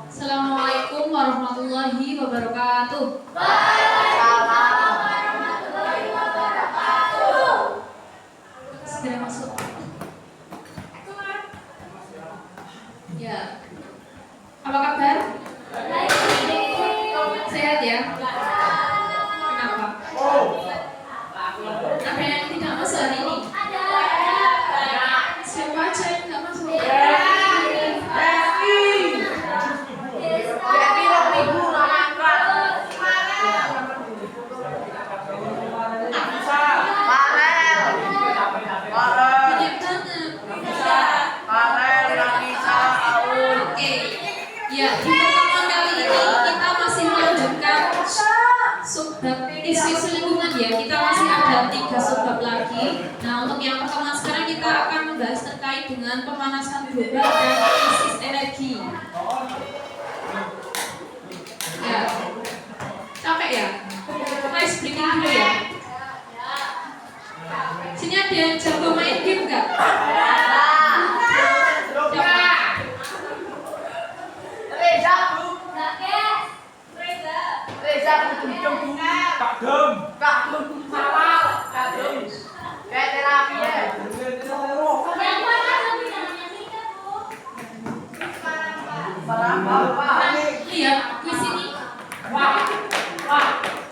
Assalamualaikum warahmatullahi wabarakatuh. Segera masuk. Ya. Apa kabar? Sehat ya? Kenapa? Ada yang tidak masuk hari ini? Siapa aja yang tidak masuk? Ya, di pertemuan kali ini kita masih melanjutkan subbab isu-isu lingkungan ya. Kita masih ada 3 subbab lagi. Nah, untuk yang pertama sekarang kita akan membahas terkait dengan pemanasan global dan krisis energi. Ya, capek ya? Ice breaking dulu ya. Sini ada yang jago main game nggak? Lihat di sini.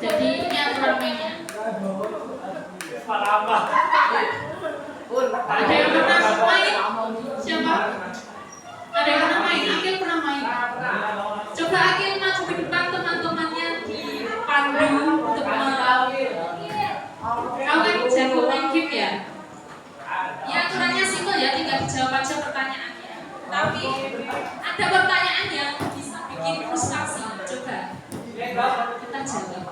Jadi ini aturan mainnya. Ada yang pernah main? Siapa? Ada yang pernah main? Akil pernah main. Coba Akil maju ke depan, teman-temannya dipandu untuk kau kan jago main game ya? Ya aturannya simpel ya, tinggal dijawab aja pertanyaannya. Tapi ada pertanyaan yang bisa bikin frustasi. Coba kita jawab.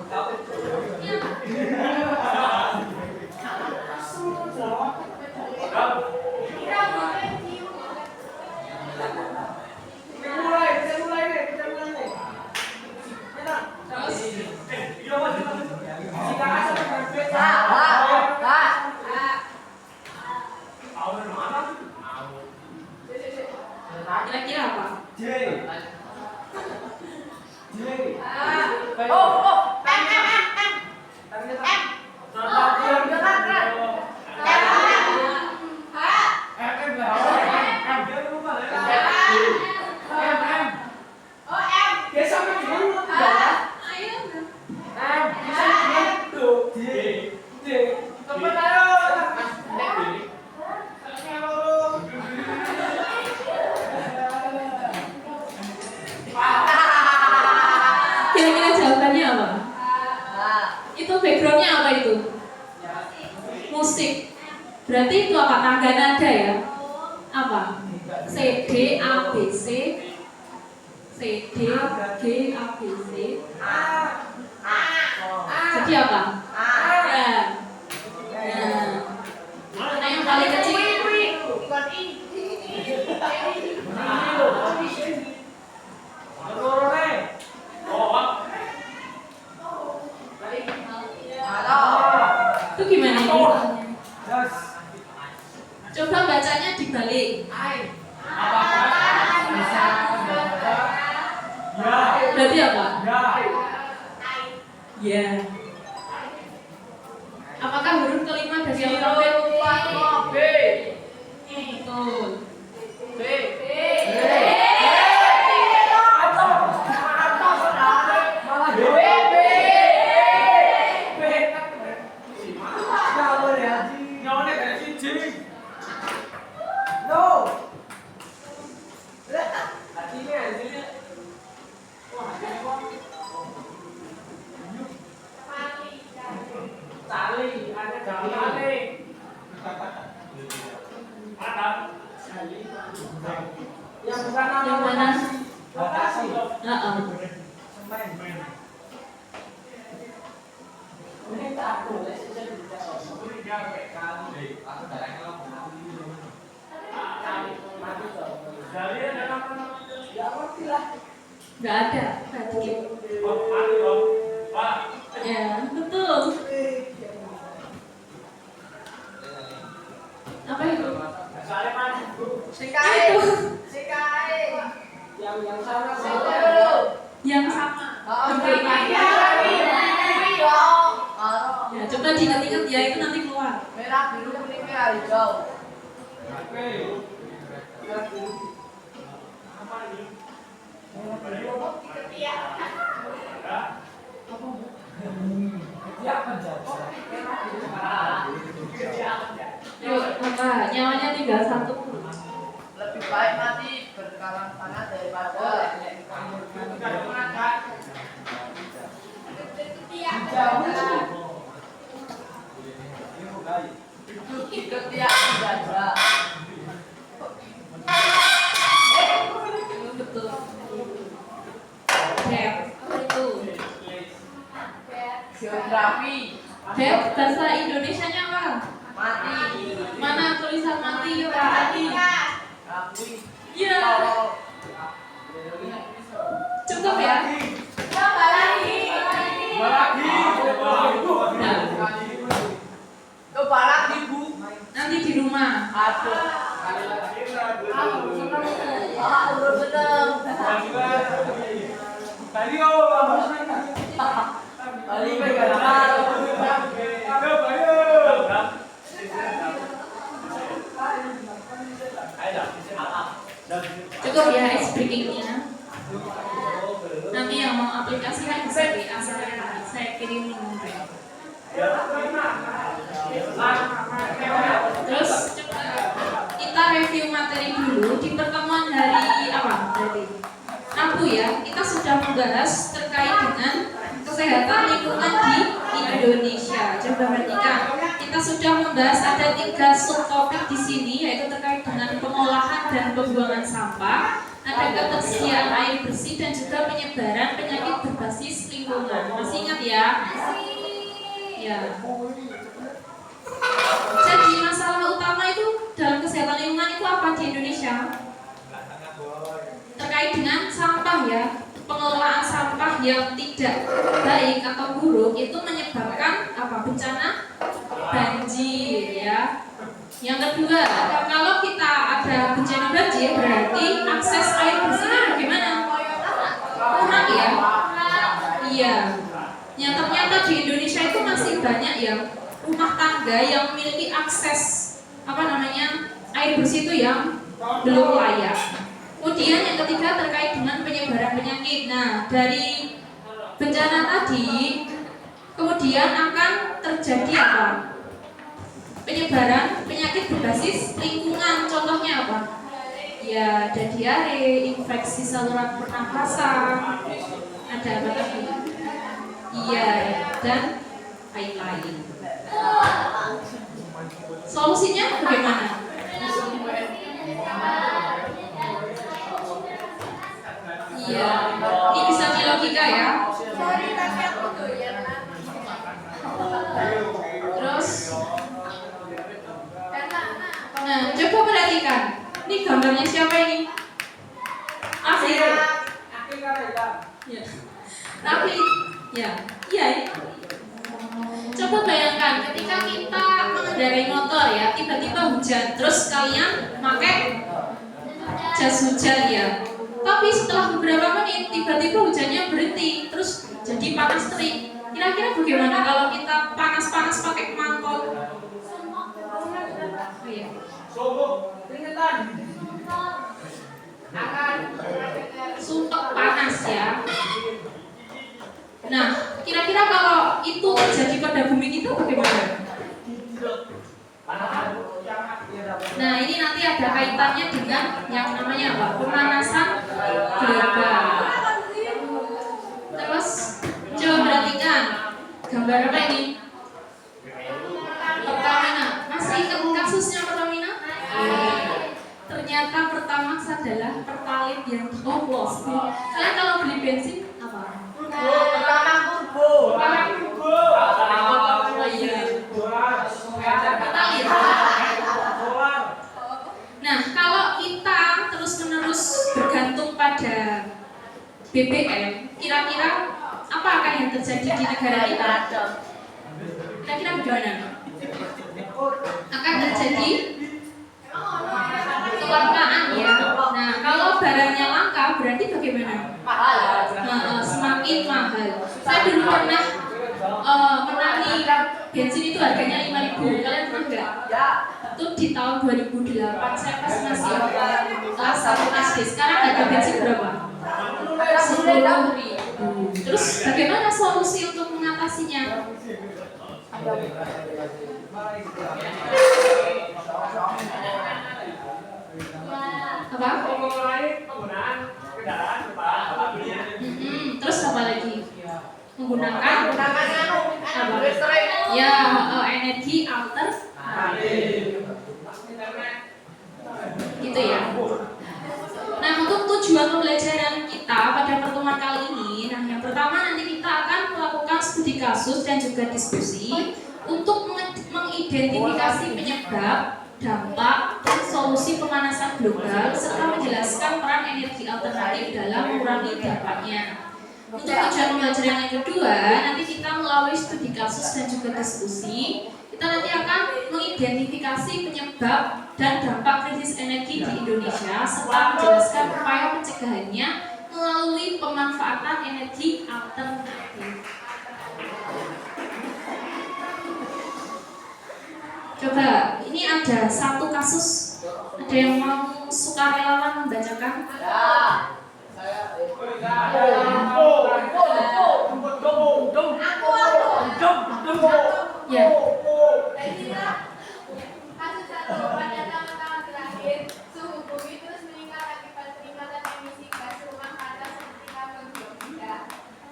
Kira-kira apa? Kira-kira jawabannya apa? Itu backgroundnya apa itu? Musik. Berarti itu apa? Tangga nada ya? Apa? C, D, A, B, C, C, D, G, A, B, C. Jadi apa? Ya. Mana yang paling kecil? Itu gimana ini? Coba bacanya dibalik. Berarti apa? Ya. Apakah huruf kelima dari alfabet? B. Betul. B. Yang mana? Lokasi. Ini tak boleh saja Nggak ada. Ya, betul. diingat-ingat ya, itu nanti keluar. Merah, biru, kuning, merah, hijau. Yuk, apa? Nyawanya tinggal 1. Lebih baik mati berkalang tanah daripada hidup tiap menjajah. Betul. Dep, apa itu? Geografi. Dep, bahasa Indonesianya apa? Mati. Mana tulisan mati? Yuk, mati. Rapi. Iya. Cukup ya? Nah, Coba lagi Bu. nanti di rumah. Aduh. Udah seneng. Bali pegang Cukup ya ice breakingnya. Nanti yang mau aplikasikan bisa di saya kirim link. Terus kita review materi dulu di pertemuan hari apa? Berarti Rabu ya. Kita sudah membahas terkait dengan kesehatan lingkungan di Indonesia. Coba perhatikan. Kita sudah membahas ada 3 subtopik di sini, yaitu terkait dengan pengolahan dan pembuangan sampah, ada ketersediaan air bersih dan juga penyebaran penyakit berbasis lingkungan. Masih ingat ya? Ya. Jadi masalah utama itu dalam kesehatan lingkungan itu apa di Indonesia? Terkait dengan sampah ya. Pengelolaan sampah yang tidak baik atau buruk itu menyebabkan apa? Bencana banjir ya. Yang kedua, kalau kita ada bencana banjir berarti akses air bersihnya bagaimana? Kurang ya? Iya. Yang ternyata di Indonesia itu masih banyak ya rumah tangga yang memiliki akses air bersih itu yang belum layak. Kemudian yang ketiga terkait dengan penyebaran penyakit. Nah, dari bencana tadi kemudian akan terjadi apa? Penyebaran penyakit berbasis lingkungan. Contohnya apa? Ya, ada diare, infeksi saluran pernafasan, ada apa lagi? Iya, dan lain-lain. Solusinya bagaimana? Iya, ini bisa dilogika ya. Terus, nah coba perhatikan. Ini gambarnya siapa ini? Afif. Ya. Tapi, ya, iya ini. Coba bayangkan ketika kita mengendarai motor ya, tiba-tiba hujan, terus kalian pakai jas hujan ya. Tapi setelah beberapa menit tiba-tiba hujannya berhenti, terus jadi panas terik. Kira-kira bagaimana kalau kita panas-panas pakai mangkok? Oh iya. Sumpek panas ya. Nah, kira-kira kalau itu terjadi pada bumi kita bagaimana? Nah, ini nanti ada kaitannya dengan yang namanya apa? Pemanasan global. Terus, coba perhatikan gambar apa ini? Pertamina. Masih ingat kasusnya Pertamina? Ternyata Pertamax adalah pertalite yang dioplos. Kalian kalau beli bensin apa? Turbo. Oh iya. Pertalite. Nah, kalau kita terus-menerus bergantung pada BBM, kira-kira apa akan yang terjadi di negara kita? Kira-kira bagaimana? Akan terjadi kelangkaan ya. Nah, kalau barangnya langka berarti bagaimana? Semakin mahal. Saya dulu pernah menangi bensin itu harganya 5.000. Kalian pernah nggak? Ya. Itu di tahun 2008 saya pas masih kelas 1 SD. Sekarang harga bensin berapa? 10.000. Terus bagaimana solusi untuk mengatasinya? Apa? Terus apa lagi? Menggunakan apa? Ya, energi alternatif. Gitu ya. Nah, untuk tujuan pembelajaran kita pada pertemuan kali ini, nah yang pertama nanti kita akan melakukan studi kasus dan juga diskusi untuk mengidentifikasi penyebab, dampak, dan solusi pemanasan global serta menjelaskan peran energi alternatif dalam mengurangi dampaknya. Untuk tujuan pembelajaran yang kedua, nanti kita melalui studi kasus dan juga diskusi, kita nanti akan mengidentifikasi penyebab dan dampak krisis energi di Indonesia serta menjelaskan upaya pencegahannya melalui pemanfaatan energi alternatif. Coba, ini ada satu kasus. Ada yang mau sukarelawan membacakan? Ya. Kasus satu, pada tahun-tahun terakhir, suhu bumi terus meningkat akibat peningkatan emisi gas rumah kaca seperti karbon dioksida.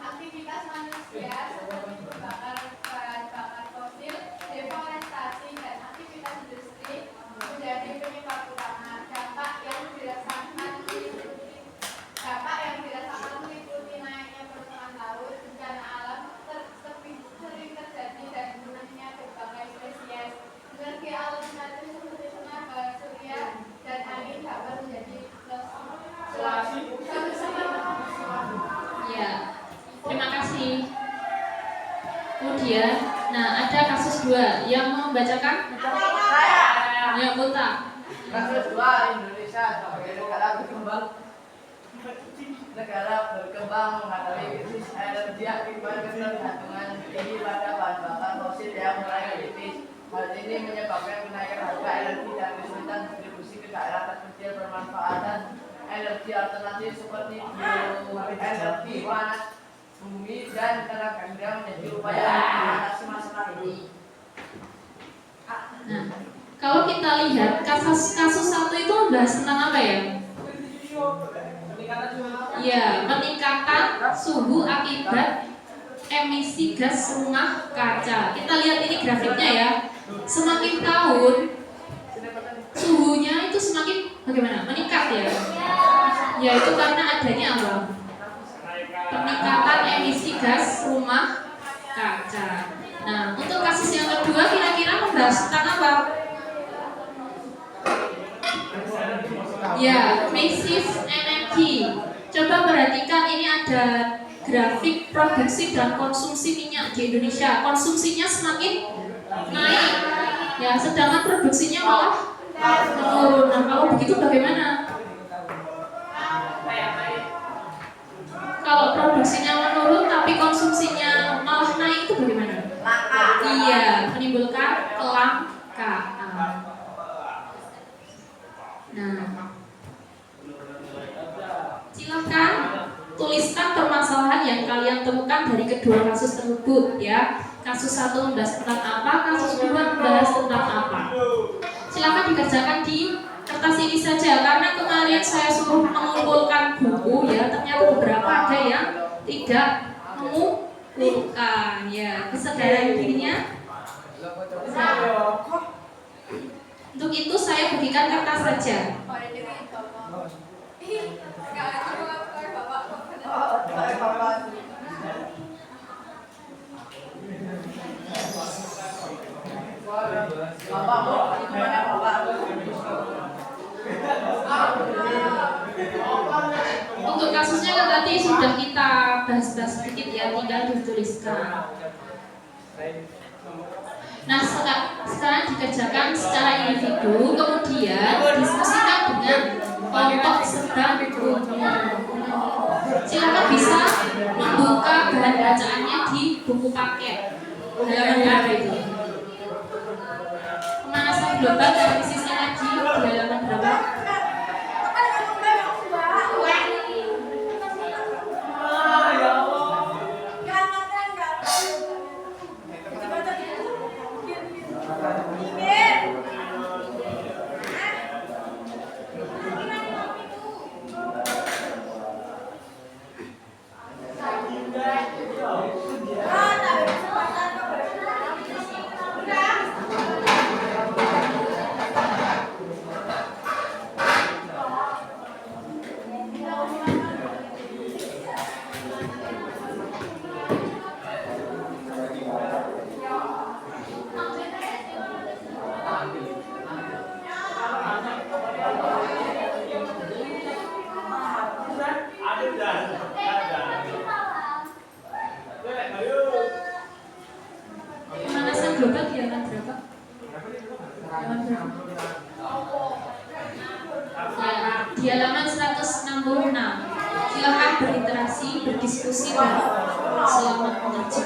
Aktivitas manusia seperti bakar bahan bakar fosil, deforestasi, dan aktivitas industri menjadi penyebab utama. Dampak yang dirasakan meliputi naiknya permukaan laut, bencana alam sering terjadi dan punahnya berbagai spesies. Energi alternatif seperti tenaga surya dan angin dapat menjadi Ya, terima kasih. Kemudian, nah ada kasus 2 yang mau membacakan? Ya, Buta. Kasus 2, Indonesia sebagai negara berkembang menghadapi krisis energi akibat ketergantungan tinggi pada bahan bakar fosil yang mulai kritis. Hal ini menyebabkan kenaikan harga energi dan kesulitan distribusi ke daerah terpencil. Bermanfaatan energi alternatif seperti bioenergi, panas bumi, dan tenaga surya menjadi upaya untuk mengatasi masalah ini. Nah, kalau kita lihat kasus 1 itu membahas tentang apa ya? Ya, peningkatan suhu akibat emisi gas rumah kaca. Kita lihat ini grafiknya ya. Semakin tahun suhunya itu semakin bagaimana? Meningkat ya. Ya itu karena adanya apa? Peningkatan emisi gas rumah kaca. Nah, untuk kasus yang kedua kira-kira membahas tentang apa? Ya, krisis energi. Coba perhatikan ini ada grafik produksi dan konsumsi minyak di Indonesia. Konsumsinya semakin naik, ya, sedangkan produksinya malah menurun. Nah, kalau begitu bagaimana? Kalau produksinya menurun tapi konsumsinya malah naik itu bagaimana? Iya, menimbulkan kelangkaan. Nah, silahkan tuliskan permasalahan yang kalian temukan dari kedua kasus tersebut ya. Kasus 1 membahas tentang apa, kasus 2 membahas tentang apa. Silahkan dikerjakan di kertas ini saja karena kemarin saya suruh mengumpulkan buku ya, ternyata beberapa ada yang tidak mengumpulkan ya. Kesadaran dirinya. Untuk itu saya bagikan kertas saja. Untuk kasusnya kan tadi sudah kita bahas-bahas sedikit ya, tinggal dituliskan. Nah, sekarang dikerjakan secara individu, kemudian diskusikan dengan kelompok serta umum. Silakan bisa membuka bahan bacaannya di buku paket halaman berapa itu. global analisisnya lagi di halaman berapa? Pemanasan global di halaman berapa? Halaman berapa? Ya, di halaman 166. Silakan berinteraksi, berdiskusi, dan selamat mengerti.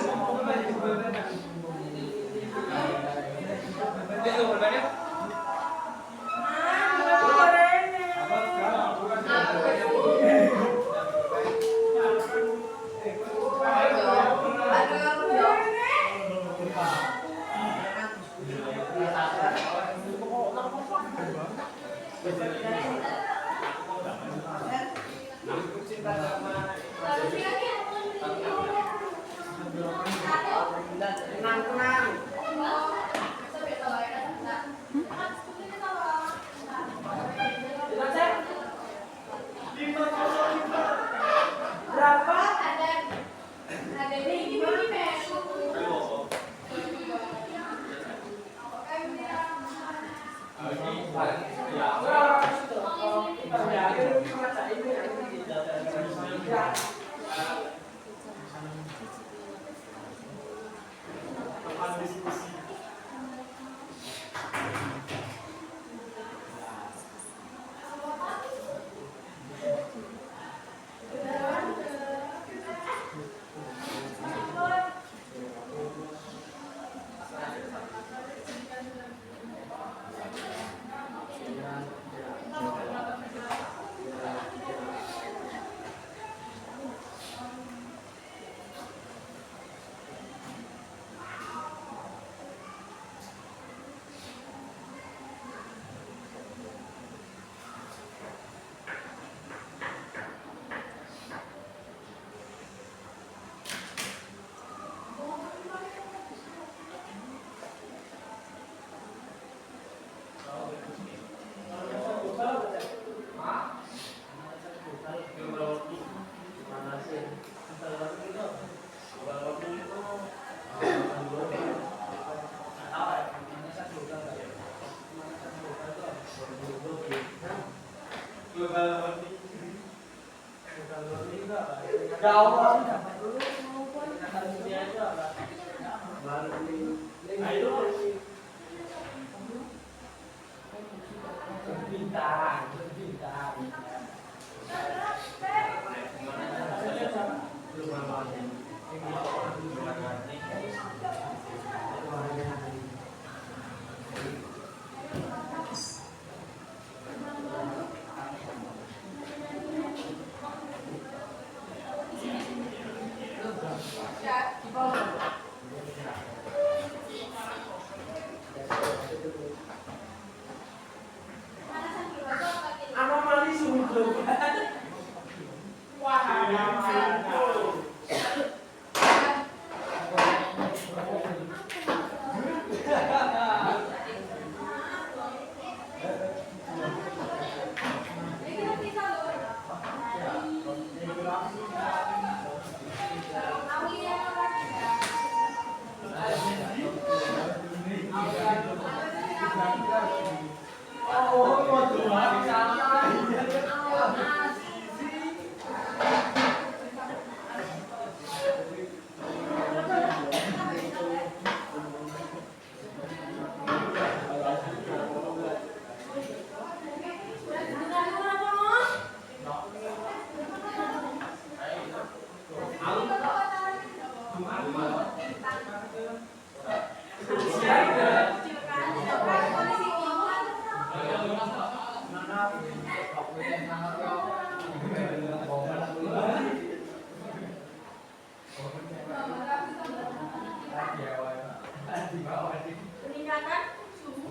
Peningkatan suhu.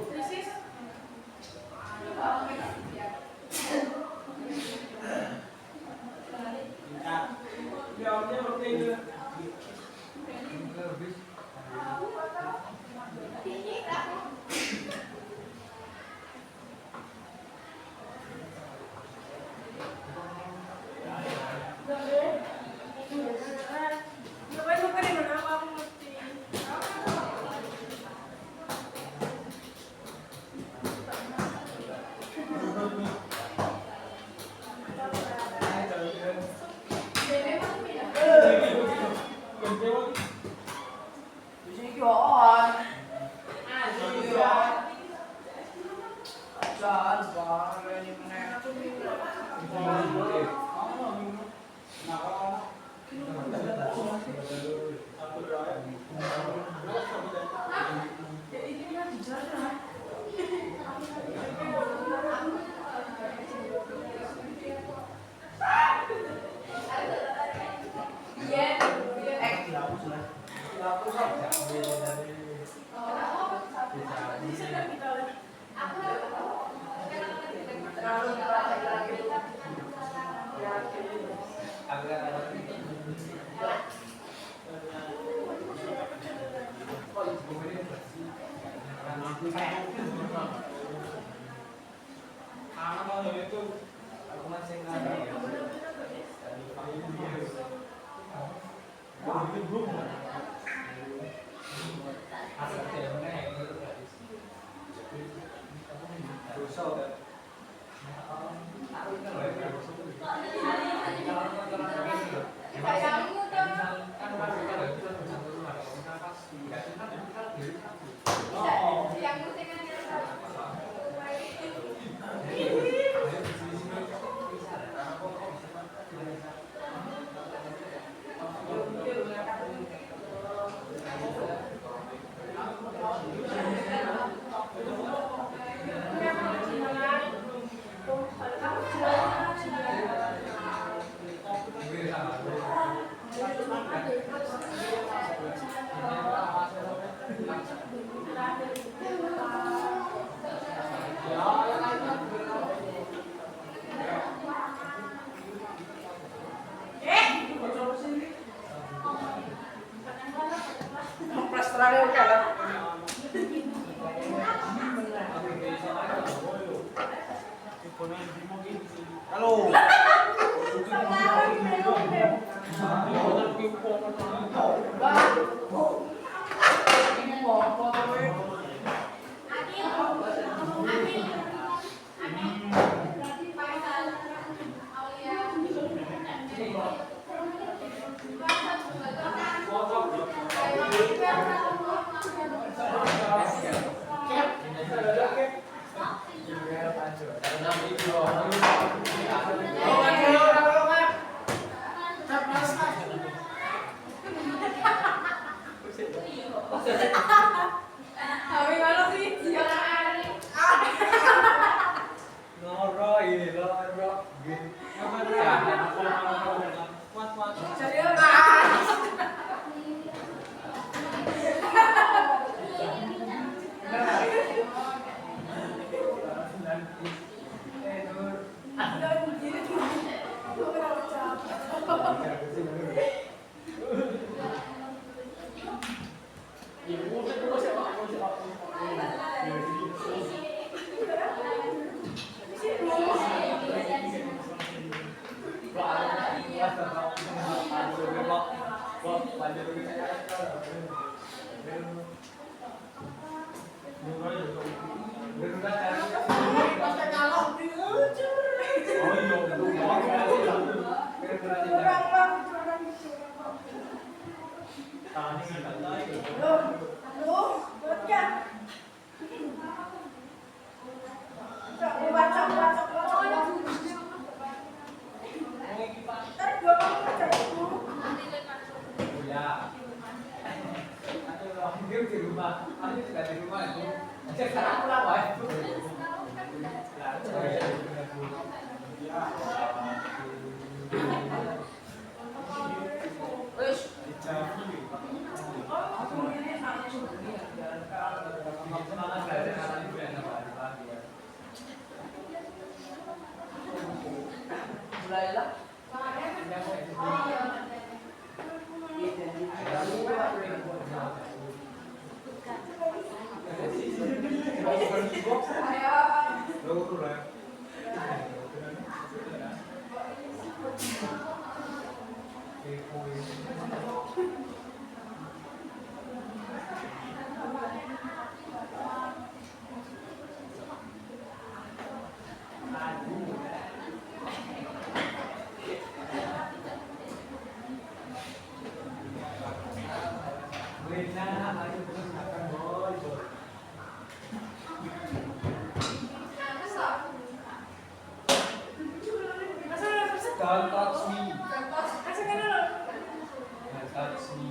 Krisis. Ya. Aduh, di rumah. Aku juga di rumah itu. Sekarang pulang wae. Mulailah. Don't touch me. Don't touch me.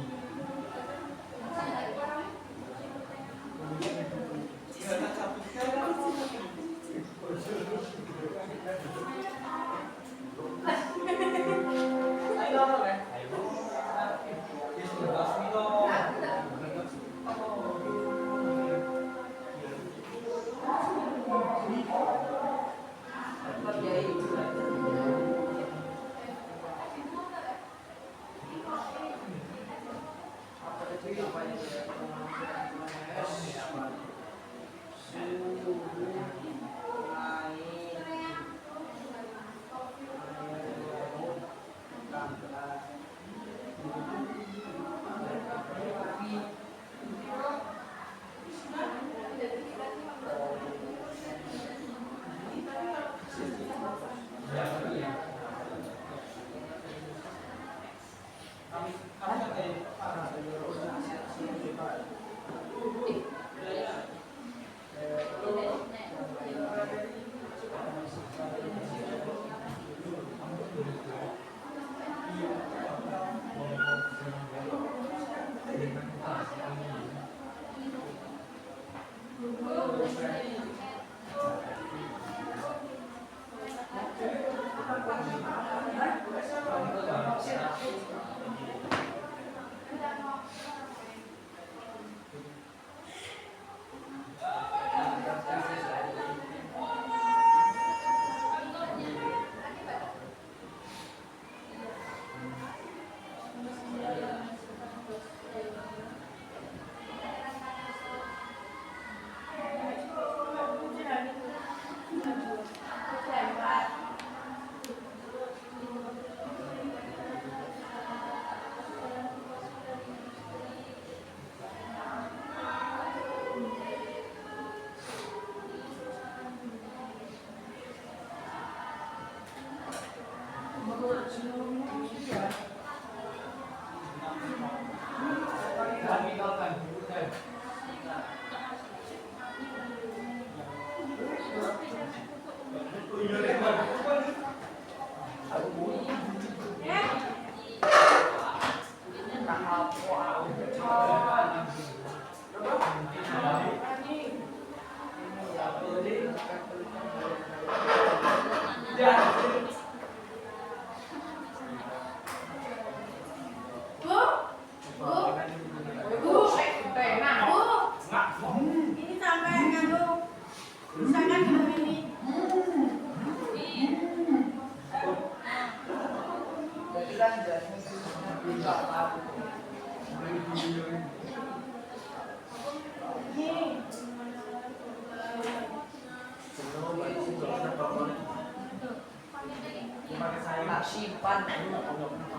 Tak simpan.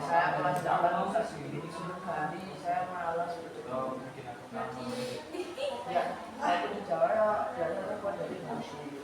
Saya kelas 8 hari saya malas. Ya, saya itu di Jawa ya, biasanya buat dari musik.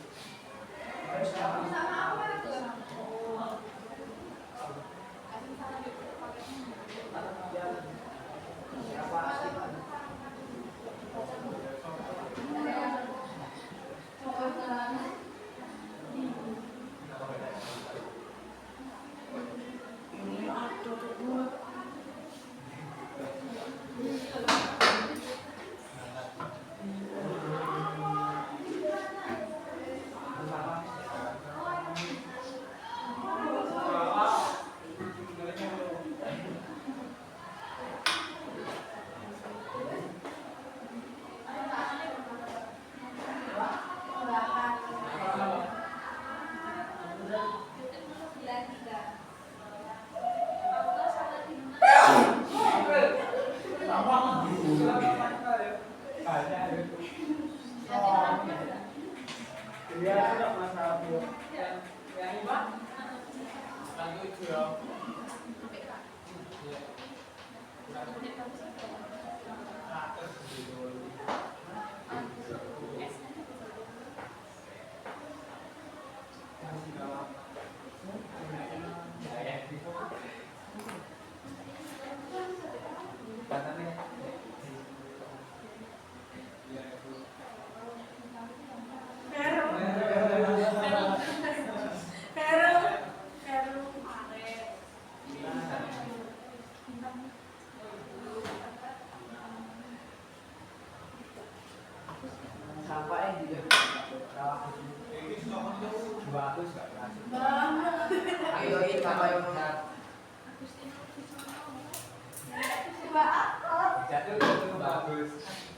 Jatuh itu bagus.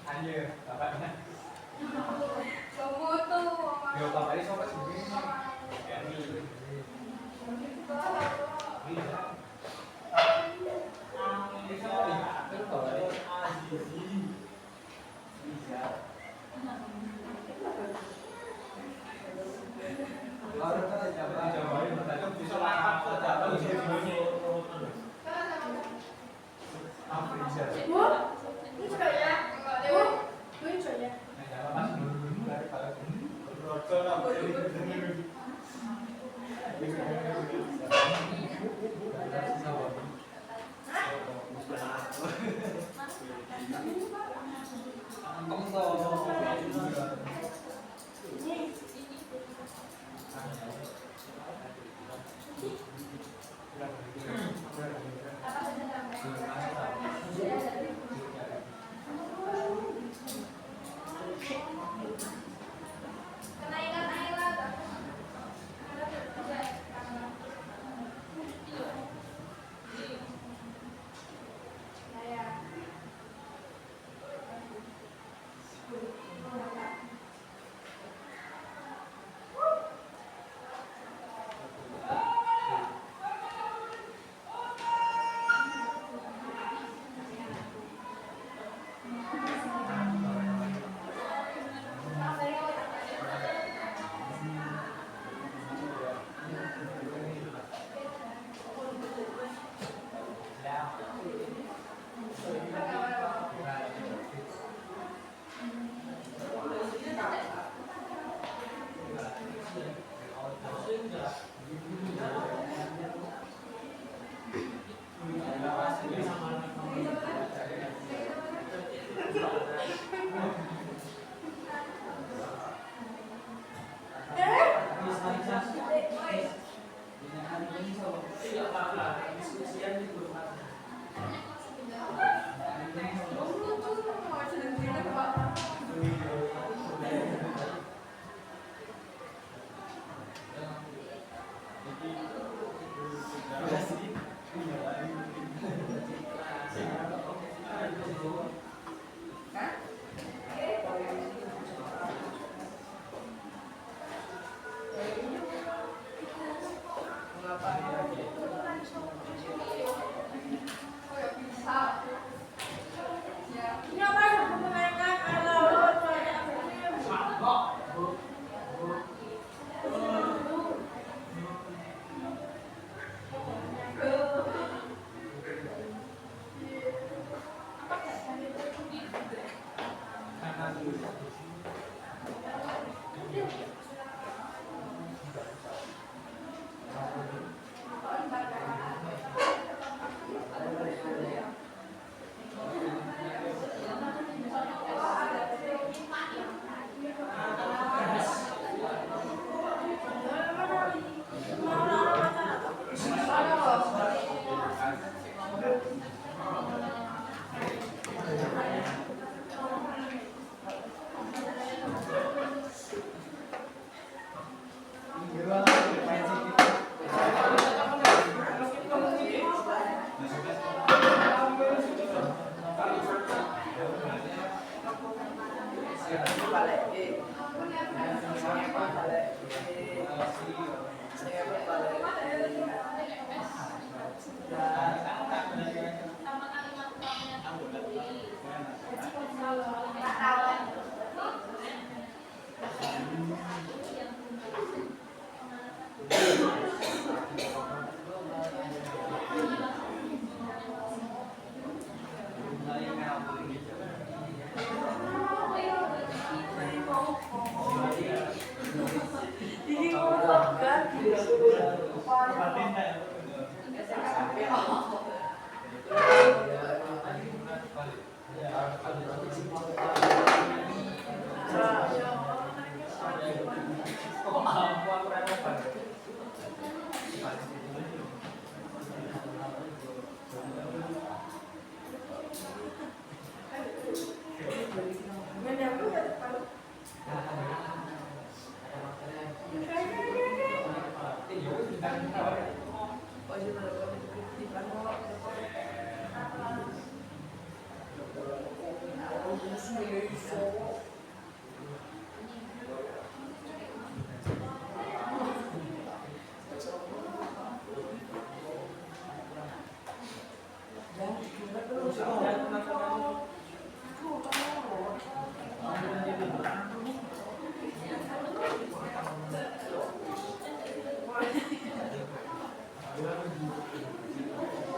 Ayo, bapaknya. Kamu tuh. Yo, bapaknya siapa sih? Yani. Kenaikan air laut.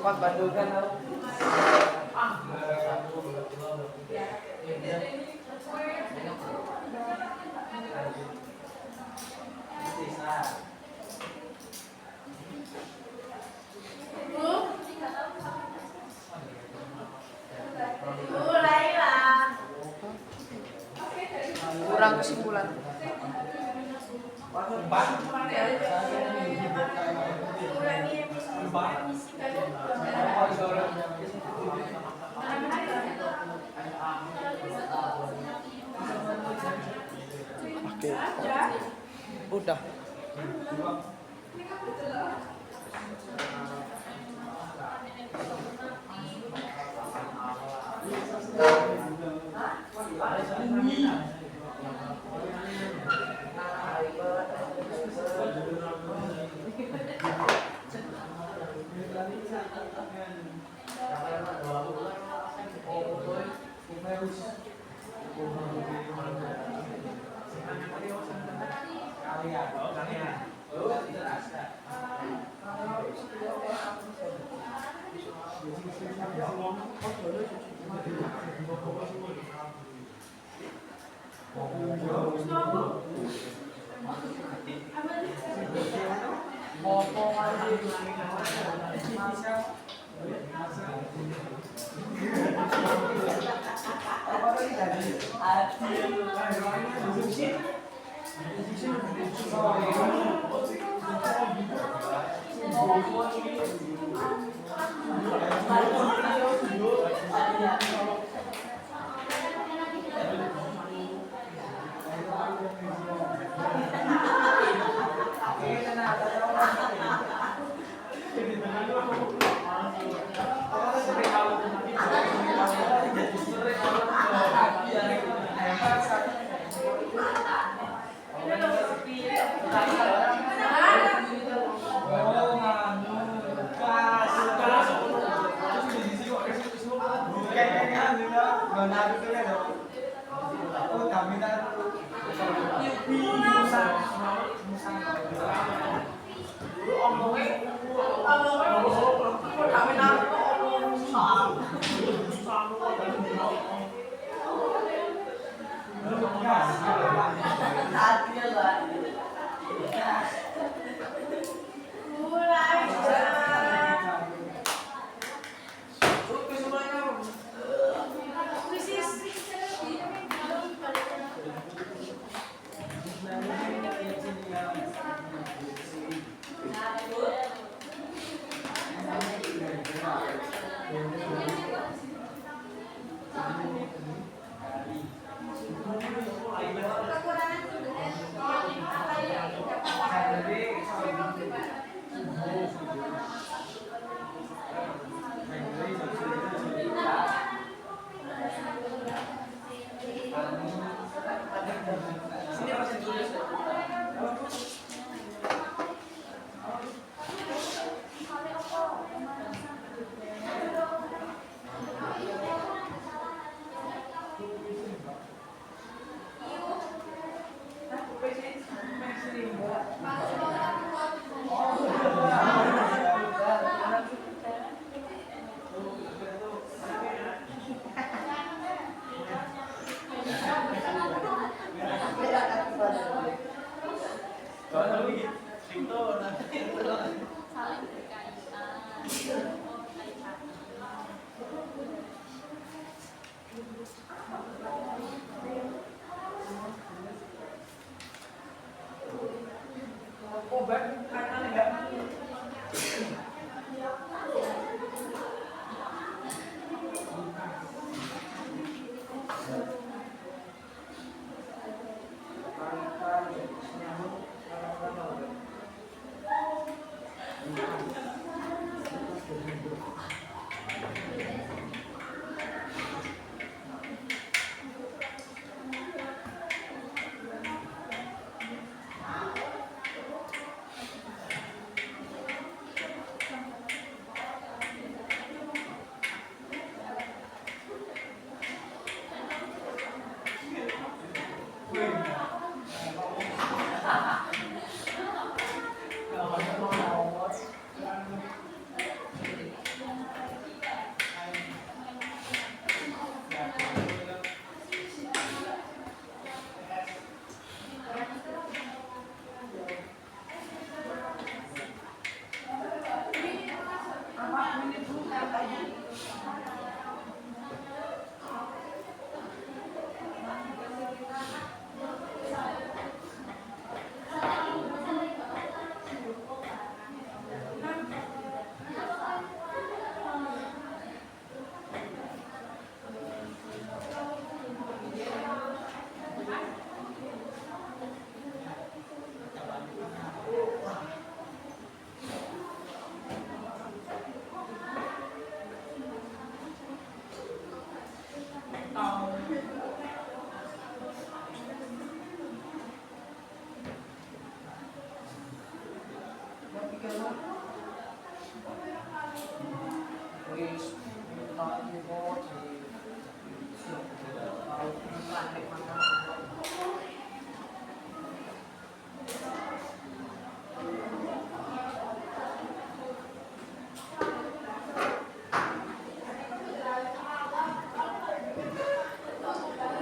Pak Bandung kan kurang kesimpulan. Oke. Udah.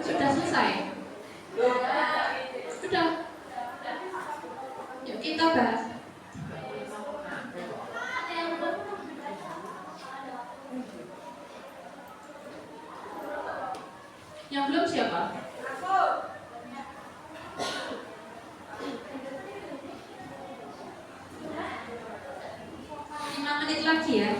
Sudah selesai? Sudah. Yuk kita bahas. Yang belum siapa? 5 menit lagi ya.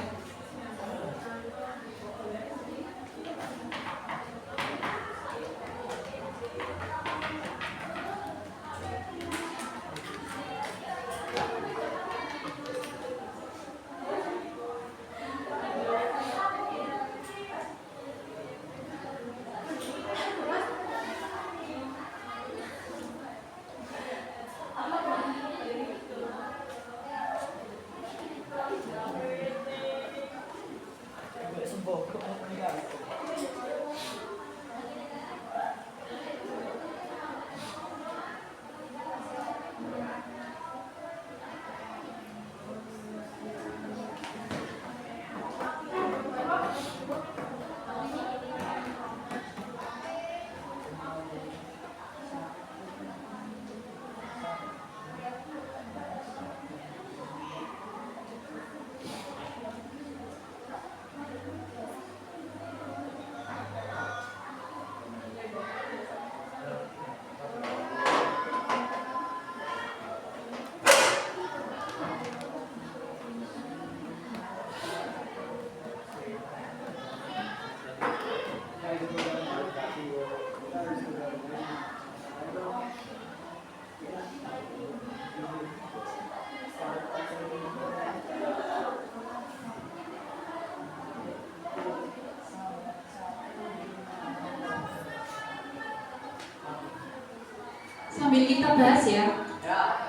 Sambil kita bahas ya.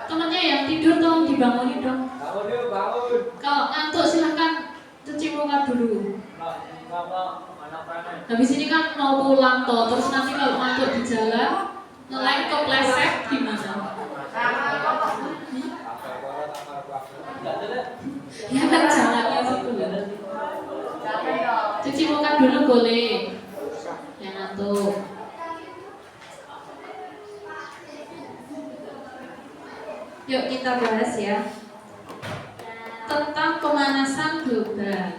Temennya yang tidur tolong dibangunin dong. Bangun yuk, bangun. Kalau ngantuk silahkan cuci muka dulu. Habis ini kan mau pulang toh, terus nanti kalau ngantuk di jalan ngeleng kepleset gimana? Ya kan jalannya situ. Cuci muka dulu boleh. Yang ngantuk. Yuk kita bahas ya tentang pemanasan global.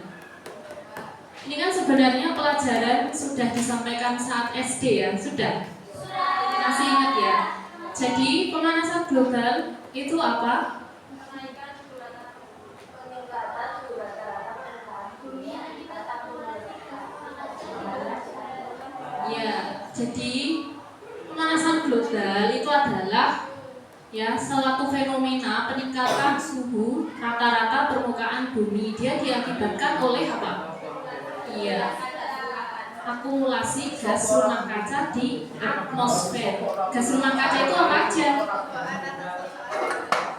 Ini kan sebenarnya pelajaran sudah disampaikan saat SD ya, sudah? Masih ingat ya? Jadi pemanasan global itu apa? Ya, jadi pemanasan global itu adalah ya suatu fenomena peningkatan suhu rata-rata permukaan bumi. Dia diakibatkan oleh apa? Iya, akumulasi gas rumah kaca di atmosfer. Gas rumah kaca itu apa aja?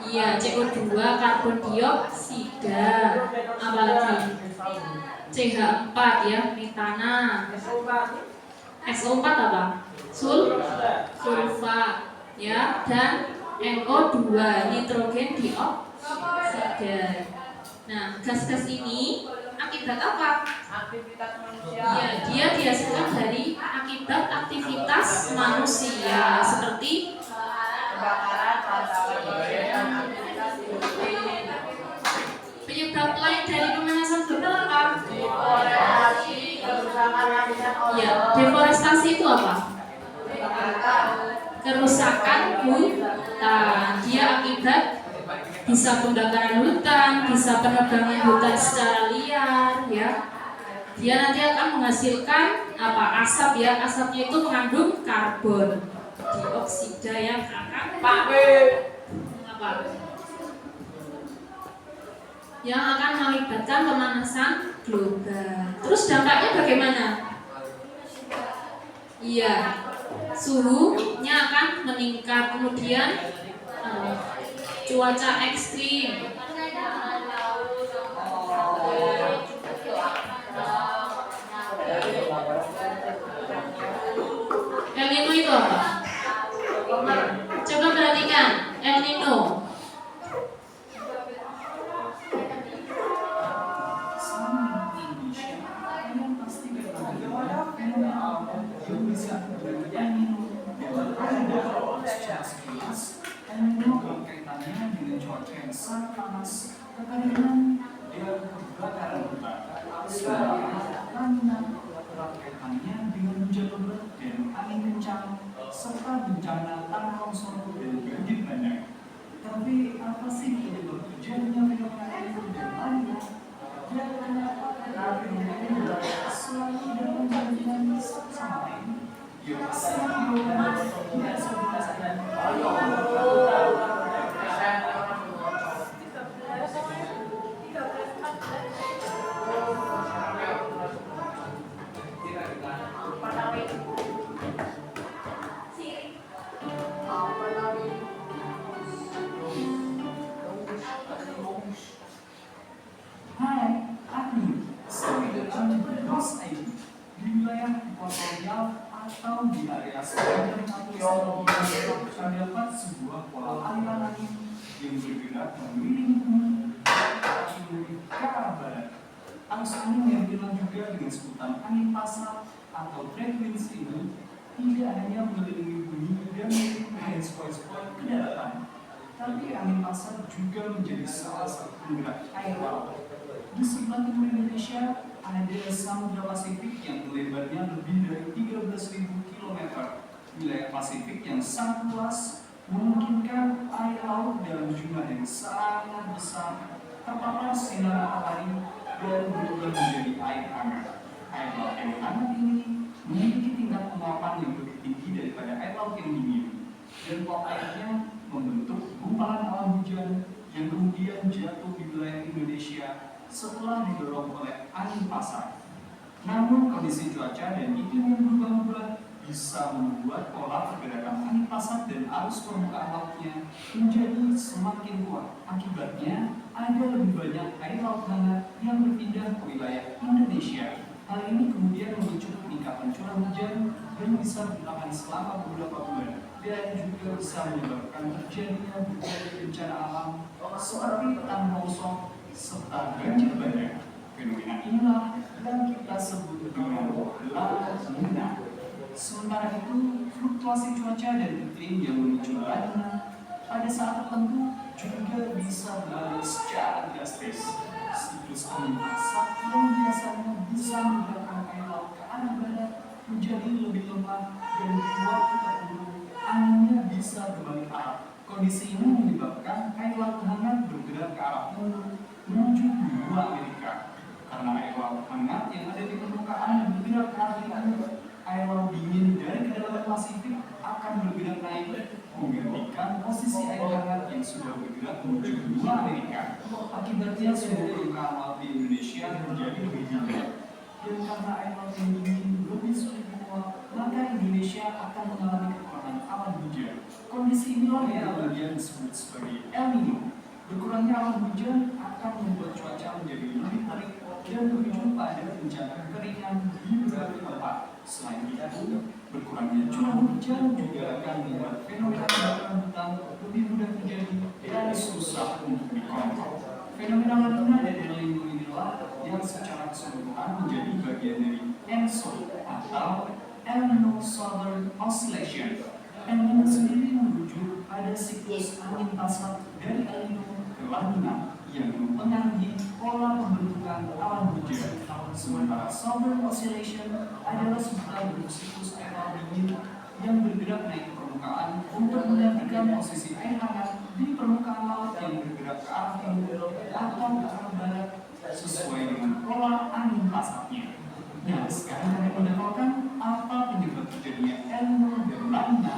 Iya, CO2, karbon dioksida, apalagi CH4 ya, metana. SO4 apa? Sulfa ya, dan NO2, nitrogen dioksida. Nah, gas-gas ini akibat apa? Aktivitas manusia. Ya, dia dihasilkan dari akibat aktivitas manusia seperti Kebakaran, dan aktivitas industri. penyebab lain dari pemanasan global apa? Deforestasi, kerusakan habitat oleh Ya, deforestasi itu apa? Kerusakan hutan. Dia akibat bisa pembakaran hutan, bisa penebangan hutan secara liar, ya. Dia nanti akan menghasilkan apa? Asap ya. Asapnya itu mengandung karbon dioksida yang akan apa? Yang akan mengakibatkan pemanasan global. Terus dampaknya bagaimana? Iya, suhunya akan meningkat, kemudian cuaca ekstrim. El Nino itu apa? Coba perhatikan, El Nino. hanya dengan cuaca yang sangat panas, kekeringan, dan kebakaran hutan. Sementara La Nina erat kaitannya dengan hujan lebat dan angin kencang, serta bencana tanah longsor dan banjir bandang. Tapi apa sih penyebab terjadinya fenomena El Nino dan La Nina? Dan kenapa fenomena ini selalu datang dengan satu sama lain? Yuk, silakan kita sebutkan. Hai, aku Sri dari Los Aidi di wilayah ekuatorial atau di area sepanjang Atlantik terdapat sebuah pola aliran angin yang bergerak mengelilingi bumi dari ke arah barat. Arus angin yang dikenal juga dengan sebutan angin pasat atau trade winds ini tidak hanya mengelilingi bumi dan dengan sepoi-sepoi ke daratan, tapi angin pasat juga menjadi salah satu penggerak air laut. Di sebelah timur Indonesia ada Samudra Pasifik yang lebarnya lebih dari 13.000 km. Wilayah Pasifik yang sangat luas memungkinkan air laut dalam jumlah yang sangat besar terpapar sinar matahari dan berubah menjadi air hangat. Air laut yang hangat ini memiliki tingkat penguapan yang lebih tinggi daripada air laut yang dingin, dan uap airnya membentuk gumpalan awan hujan yang kemudian jatuh di wilayah Indonesia setelah didorong oleh angin pasat. Namun kondisi cuaca dan iklim yang berubah-ubah bisa membuat pola pergerakan angin pasat dan arus permukaan lautnya menjadi semakin kuat. Akibatnya, ada lebih banyak air laut hangat yang berpindah ke wilayah Indonesia. Hal ini kemudian memicu peningkatan curah hujan yang bisa bertahan selama beberapa bulan dan juga bisa menyebabkan terjadinya berbagai bencana alam seperti tanah longsor serta banjir bandang. Fenomena inilah yang kita sebut dengan La Nina. Sementara itu, fluktuasi cuaca dan iklim yang memicu La Nina pada saat tertentu juga bisa berlalu secara drastis. Siklus angin pasat yang biasanya bisa menggerakkan air laut ke arah barat menjadi lebih lemah, dan di waktu tertentu anginnya bisa berbalik arah. Kondisi ini menyebabkan air laut hangat bergerak ke arah timur menuju benua Amerika. Karena air laut hangat yang ada di permukaan bergerak ke arah timur, air laut dingin dari kedalaman Pasifik akan bergerak naik menggantikan posisi air hangat yang sudah bergerak menuju benua Amerika. Akibatnya suhu permukaan laut di Indonesia menjadi lebih dingin. Dan karena air laut yang dingin lebih sulit menguap, maka Indonesia akan mengalami kekurangan awan hujan. Kondisi inilah yang kemudian disebut sebagai El Nino. Berkurangnya awan hujan akan membuat cuaca menjadi lebih terik dan berujung pada bencana kekeringan di beberapa tempat. Selain itu, berkurangnya curah hujan juga akan membuat fenomena kebakaran hutan lebih mudah terjadi dan susah untuk dikontrol. Fenomena La Nina dan El Nino inilah yang secara keseluruhan menjadi bagian dari ENSO atau El Nino Southern Oscillation. El Nino sendiri merujuk pada siklus angin pasat dari El Nino ke La Nina yang mempengaruhi pola pembentukan awan hujan. Sementara Southern Oscillation adalah sebutan bentuk siklus air laut dingin yang bergerak naik ke permukaan untuk menggantikan posisi air hangat di permukaan laut yang bergerak ke arah timur atau ke arah barat sesuai dengan pola angin pasatnya. Nah, sekarang kami mendapatkan apa penyebab terjadinya El Nino dan La Nina.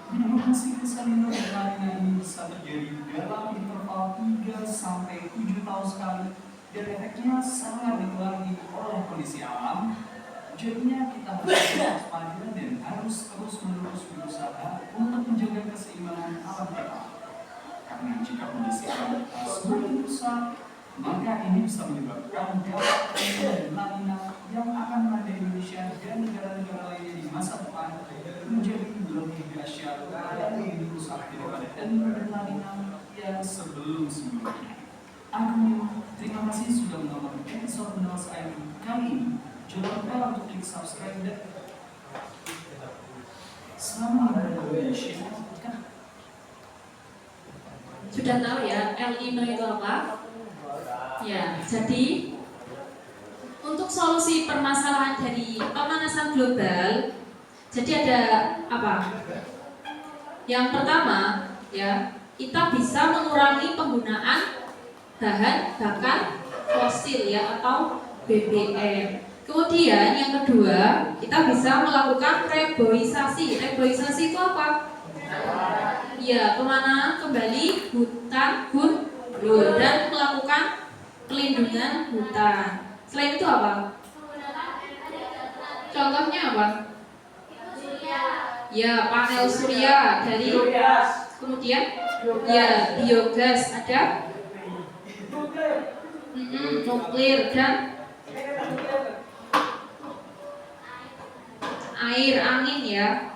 Menurut siklus El Nino dan La Nina ini bisa terjadi dalam interval 3 sampai 7 tahun sekali, dan efeknya sangat dipengaruhi oleh kondisi alam. Jadinya kita harus waspada dan harus terus-menerus berusaha untuk menjaga keseimbangan alam kita. Karena jika kondisi alam kita semakin rusak, maka ini bisa menyebabkan dampak El Nino dan La Nina yang akan melanda Indonesia dan negara-negara lainnya di masa depan menjadi lebih dahsyat dan lebih rusak daripada El Nino dan La Nina yang sebelum-sebelumnya. Aku terima kasih sudah menonton episode Menawas ID kali ini. Jangan lupa untuk klik subscribe dan selamat Indonesia. sudah tahu ya El Nino itu apa? Ya, jadi untuk solusi permasalahan dari pemanasan global, jadi ada apa? Yang pertama, ya, kita bisa mengurangi penggunaan bahan bakar fosil ya atau BBM. Kemudian yang kedua, kita bisa melakukan reboisasi. Reboisasi itu apa? Ya, kemana kembali hutan gundul dan melakukan pelindungan hutan. Selain itu apa? Contohnya apa? Ya, panel surya dari kemudian ya biogas ada nuklir dan air angin ya.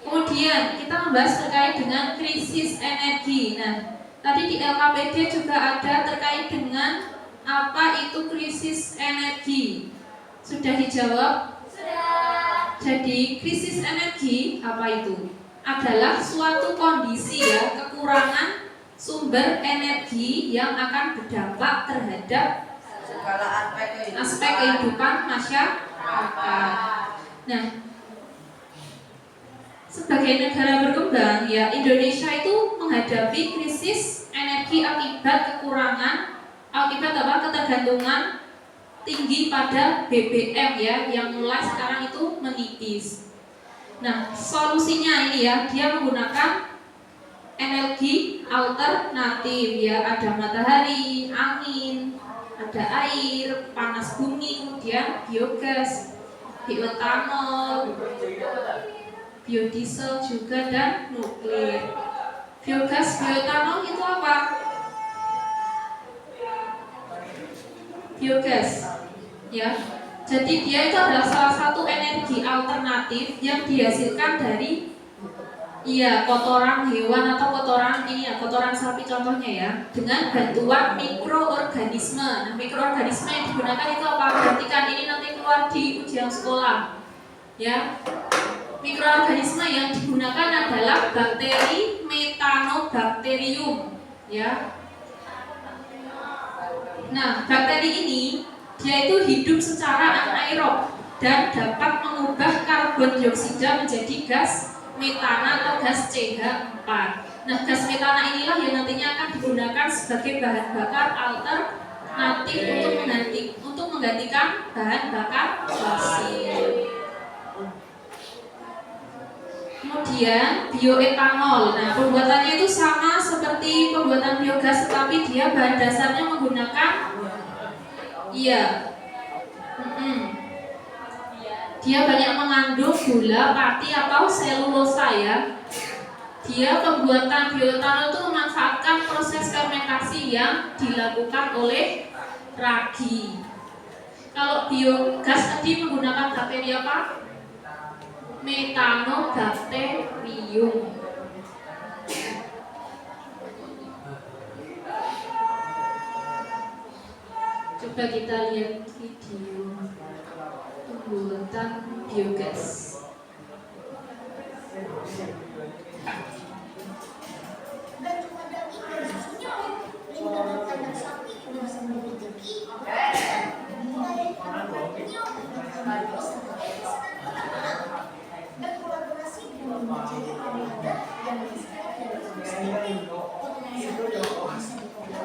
Kemudian kita membahas terkait dengan krisis energi. Nah, tadi di LKPD juga ada terkait dengan apa itu krisis energi. Sudah dijawab? Sudah. Jadi krisis energi apa itu? Adalah suatu kondisi ya, kekurangan sumber energi yang akan berdampak terhadap segala aspek kehidupan masyarakat. Nah, sebagai negara berkembang ya, Indonesia itu menghadapi krisis energi akibat ketergantungan tinggi pada BBM ya, yang mulai sekarang itu menipis. Nah, solusinya ini ya, dia menggunakan energi alternatif ya, ada matahari, angin, ada air, panas bumi, kemudian biogas, bioetanol, biodiesel juga dan nuklir. Biogas, bioetanol itu apa? Biogas ya. Jadi dia itu adalah salah satu energi alternatif yang dihasilkan dari kotoran hewan atau kotoran kotoran sapi contohnya ya, dengan bantuan mikroorganisme. Nah, mikroorganisme yang digunakan itu apa? Perhatikan, ini nanti keluar di ujian sekolah. Ya. Mikroorganisme yang digunakan adalah bakteri Methanobacterium, ya. Nah, bakteri ini dia itu hidup secara anaerob dan dapat mengubah karbon dioksida menjadi gas metana atau gas CH4. Nah, gas metana inilah yang nantinya akan digunakan sebagai bahan bakar alternatif untuk menggantikan bahan bakar fosil. Kemudian bioetanol. Nah, pembuatannya itu sama seperti pembuatan biogas, tetapi dia bahan dasarnya menggunakan dia banyak mengandung gula, pati atau selulosa ya. Dia pembuatan bioetanol itu memanfaatkan proses fermentasi yang dilakukan oleh ragi. Kalau biogas tadi menggunakan bakteri apa? Methanobacterium. Coba kita lihat video pembuatan biogas. Bagi modal ini dari susunya lingkaran kandang sapi udah sambil rezeki. Dan kolaborasi dengan menjadi olahraga yang disesuaikan dari kondisi potongan sapi bisa diolah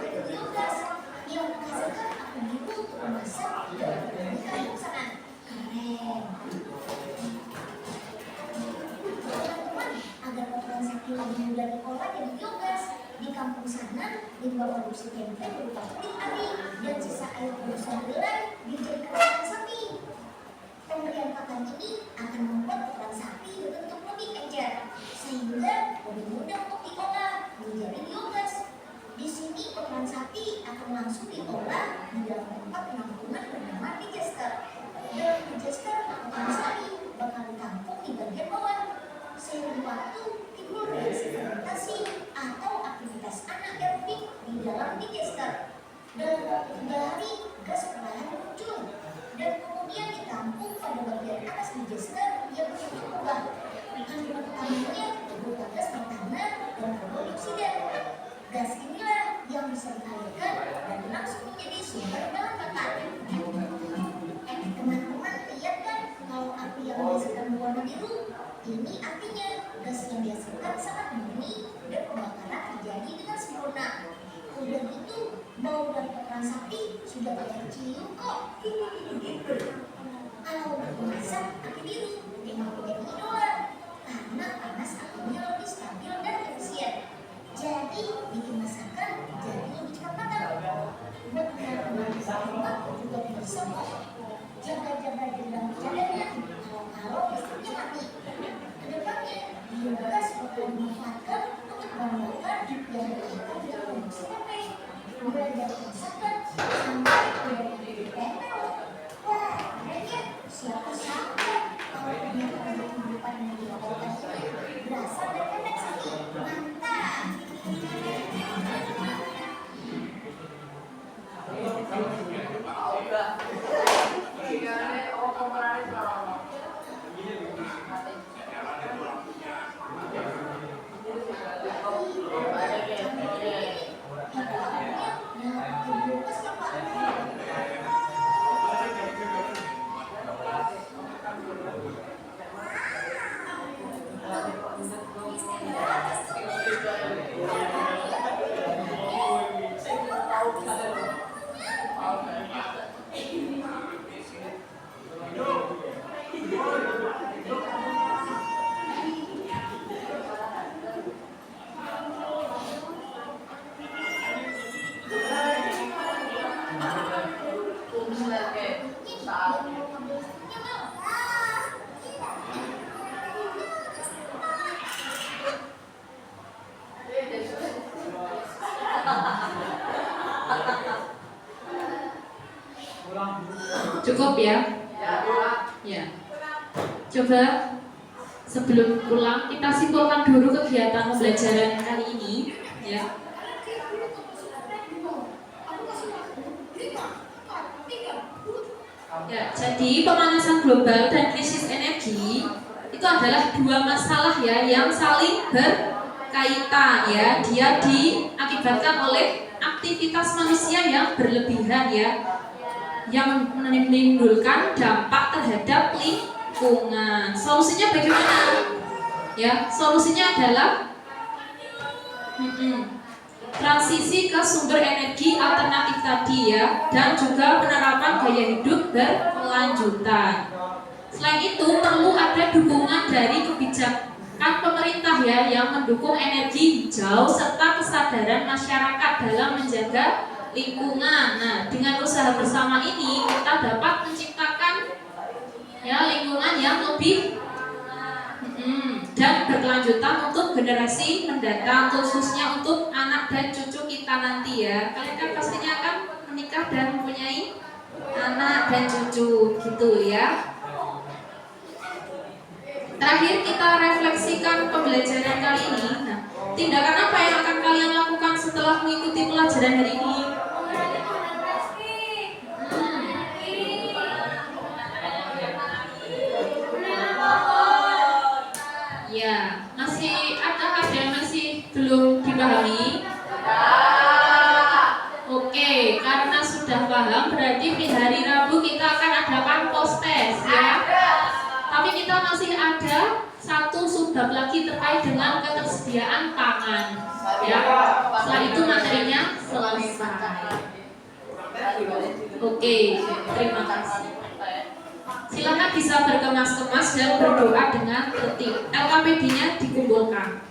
ke biogas yang menghasilkan amunisi untuk memasak dan menggunakan perusahaan. Keren. Teman-teman, agar potongan sapi lebih mudah diolah jadi biogas, di kampung sana limbah produksi tempe berupa kulit ari dan sisa air produksi kedelai dijadikan pakan sapi. Pemberian pakan ini akan membuat kotoran sapi berbentuk lebih encer sehingga lebih mudah untuk diolah menjadi biogas. Di sini kotoran sapi akan langsung diolah di dalam tempat penampungan bernama digester. Dalam digester, kotoran sapi bakal ditampung di bagian bawah. Seiring waktu timbul reaksi fermentasi atau aktivitas anaerobik di dalam digester. Dalam waktu 3 hari, gas perlahan muncul dan kemudian ditampung pada bagian atas digester Ini artinya gas yang dihasilkan sangat murni dan pembakaran terjadi dengan sempurna. Udah gitu, bau dan kotoran sapi sudah tidak tercium kok. Kalau untuk memasak api biru memang menjadi idola karena panas apinya lebih stabil dan efisien. Jadi bikin masakan jadi lebih cepat matang. Buat teman-teman juga bisa kok jaga-jaga jendela cadangnya kalau listriknya mati. Kedepannya biogas bakal dimanfaatkan untuk bahan bakar yang berkaitan dengan produksi tempe, mulai dari masakan sampai dari tempe. Wah, keren ya. Siapa sangka kalau kegiatan kehidupan yang dilakukan ini berasal dari tempe sapi. Mantap. Udah. Ini pemeran selama. Cukup ya? Ya. Coba sebelum pulang kita simpulkan dulu kegiatan pembelajaran kali ini, ya. Ya, jadi pemanasan global dan krisis energi itu adalah dua masalah ya yang saling berkaitan ya. Dia diakibatkan oleh aktivitas manusia yang berlebihan ya, yang menimbulkan dampak terhadap lingkungan. Solusinya bagaimana? Ya, solusinya adalah transisi ke sumber energi alternatif tadi ya, dan juga penerapan gaya hidup berkelanjutan. Selain itu perlu ada dukungan dari kebijakan pemerintah ya yang mendukung energi hijau serta kesadaran masyarakat dalam menjaga lingkungan. Nah, dengan usaha bersama ini kita dapat menciptakan ya lingkungan yang lebih dan berkelanjutan untuk generasi mendatang, khususnya untuk anak dan cucu kita nanti ya. Kalian kan pastinya akan menikah dan mempunyai anak dan cucu gitu ya. Terakhir kita refleksikan pembelajaran kali ini. Nah, tindakan apa yang akan kalian lakukan setelah mengikuti pelajaran hari ini? Ya, masih ada yang masih belum dipahami? Oke, karena sudah paham berarti di hari Rabu kita akan adakan post test ya. Tapi kita masih ada satu subbab lagi terkait dengan ketersediaan pangan ya. Setelah itu materinya selesai. Oke, terima kasih. Silakan bisa berkemas-kemas dan berdoa dengan tertib. LKPD-nya dikumpulkan.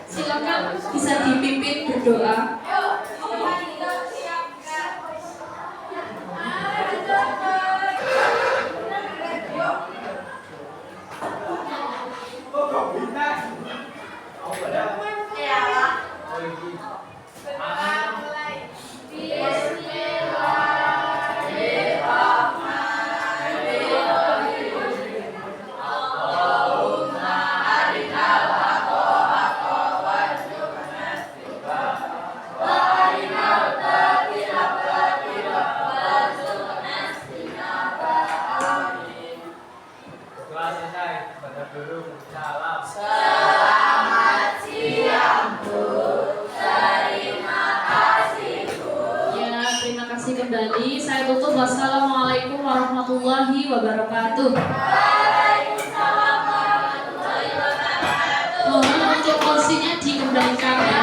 Silakan bisa dipimpin berdoa. Kelas selesai. Pada guru. Salam. Ya, terima kasih kembali. Saya tutup. Wassalamualaikum warahmatullahi wabarakatuh. Mohon untuk kursinya dikembalikan.